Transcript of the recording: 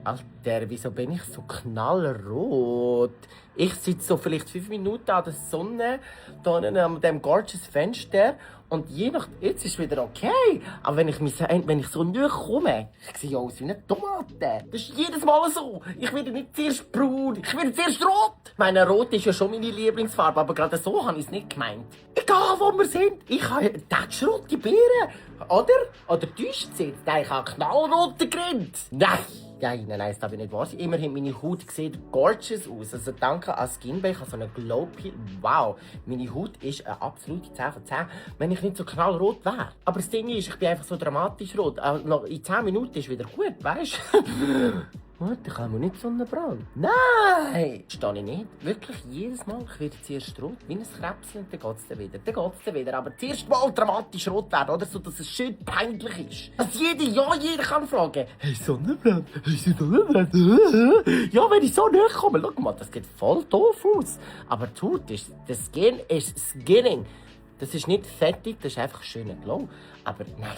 Alter, wieso bin ich so knallrot? Ich sitze so vielleicht 5 Minuten an der Sonne, da unten an diesem gorgeous Fenster. Und jetzt ist es wieder okay. Aber wenn ich so näher komme, ich sehe aus wie eine Tomate. Das ist jedes Mal so. Ich werde nicht zuerst braun, ich werde zuerst rot. Meine Rot ist ja schon meine Lieblingsfarbe, aber gerade so habe ich es nicht gemeint. Egal, wo wir sind, ich habe rote Beeren. Oder täuscht es jetzt? Nein, ich habe knallrote Grind. Nein, das darf ich nicht wahr sein. Immerhin, meine Haut sieht gorgeous aus. Also danke an Skinbay, ich habe so einen Glow Peel. Wow, meine Haut ist eine absolute 10 von 10, wenn ich nicht so knallrot wäre. Aber das Ding ist, ich bin einfach so dramatisch rot. In 10 Minuten ist wieder gut, weißt du? Warte, ich habe nicht Sonnenbrand. Nein! Stehe ich nicht. Wirklich, jedes Mal, ich werde zuerst rot, wie ein Krebschen, und dann geht es dann wieder. Aber zuerst mal dramatisch rot werden, oder? So, dass es schön peinlich ist. Dass jeder kann fragen, hey Sonnenbrand, hast du Sonnenbrand? Ja, wenn ich so näher komme, schau mal, das geht voll doof aus. Aber die Haut ist, das Skin ist Skinning. Das ist nicht fettig, das ist einfach schöner Glow. Aber nein.